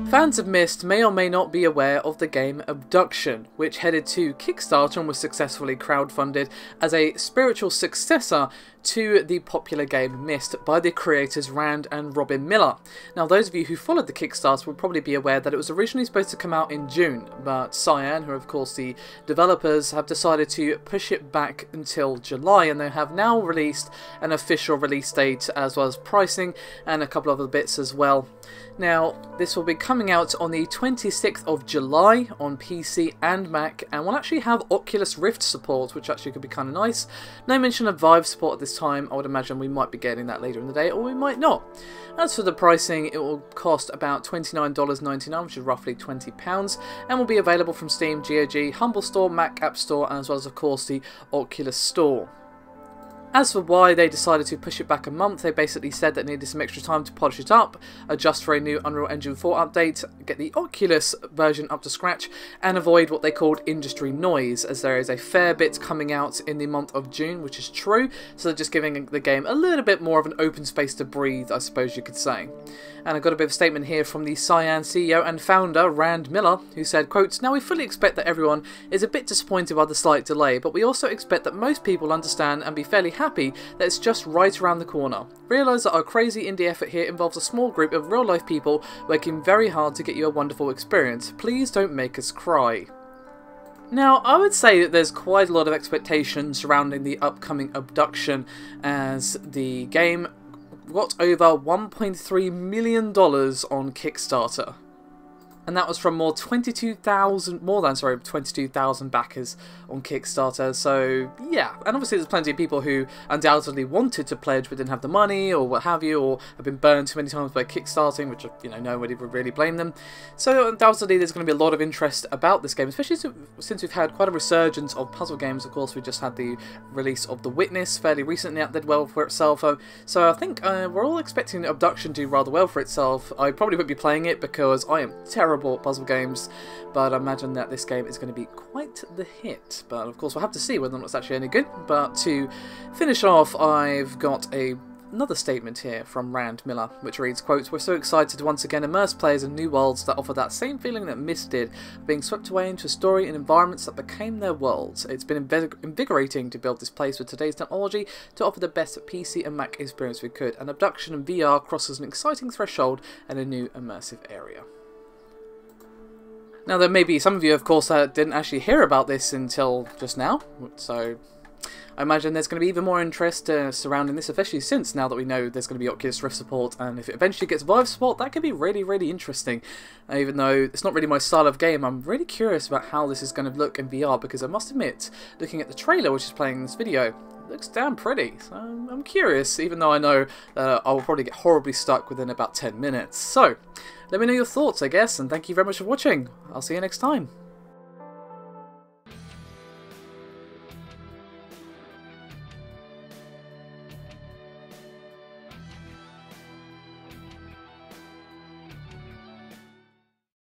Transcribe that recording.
Fans of Myst may or may not be aware of the game Obduction, which headed to Kickstarter and was successfully crowdfunded as a spiritual successor to the popular game Myst by the creators Rand and Robin Miller. Now, those of you who followed the Kickstarter will probably be aware that it was originally supposed to come out in June, but Cyan, who are of course the developers, have decided to push it back until July, and they have now released an official release date as well as pricing and a couple of other bits as well. Now, this will be coming out on the 26th of July on PC and Mac, and will actually have Oculus Rift support, which actually could be kind of nice. No mention of Vive support at this time. I would imagine we might be getting that later in the day, or we might not. As for the pricing, it will cost about $29.99, which is roughly £20, and will be available from Steam, GOG, Humble Store, Mac App Store, as well as, of course, the Oculus Store. As for why they decided to push it back a month, they basically said that they needed some extra time to polish it up, adjust for a new Unreal Engine 4 update, get the Oculus version up to scratch, and avoid what they called industry noise, as there is a fair bit coming out in the month of June, which is true, so they're just giving the game a little bit more of an open space to breathe, I suppose you could say. And I got a bit of a statement here from the Cyan CEO and founder, Rand Miller, who said, quote, "Now we fully expect that everyone is a bit disappointed by the slight delay, but we also expect that most people understand and be fairly happy that it's just right around the corner. Realise that our crazy indie effort here involves a small group of real-life people working very hard to get you a wonderful experience. Please don't make us cry." Now, I would say that there's quite a lot of expectation surrounding the upcoming Obduction, as the game got over $1.3 million on Kickstarter. And that was from more than 22,000 backers on Kickstarter. So yeah, and obviously there's plenty of people who undoubtedly wanted to pledge but didn't have the money or what have you, or have been burned too many times by kickstarting, which, you know, nobody would really blame them. So undoubtedly there's going to be a lot of interest about this game, especially since we've had quite a resurgence of puzzle games. Of course, we just had the release of The Witness fairly recently, that did well for itself. So I think we're all expecting Obduction to do rather well for itself. I probably won't be playing it because I am terrible at puzzle games, but I imagine that this game is going to be quite the hit. But of course we'll have to see whether or not it's actually any good. But to finish off, I've got another statement here from Rand Miller, which reads, quote, "We're so excited to once again immerse players in new worlds that offer that same feeling that Myst did, being swept away into a story and environments that became their worlds. It's been invigorating to build this place with today's technology to offer the best PC and Mac experience we could, and Obduction and VR crosses an exciting threshold and a new immersive area." Now, there may be some of you, of course, that didn't actually hear about this until just now, so I imagine there's going to be even more interest surrounding this, especially since now that we know there's going to be Oculus Rift support, and if it eventually gets Vive support, that could be really, really interesting. Even though it's not really my style of game, I'm really curious about how this is going to look in VR, because I must admit, looking at the trailer which is playing in this video, it looks damn pretty, so I'm curious, even though I know I will probably get horribly stuck within about 10 minutes. So, let me know your thoughts, I guess, and thank you very much for watching. I'll see you next time.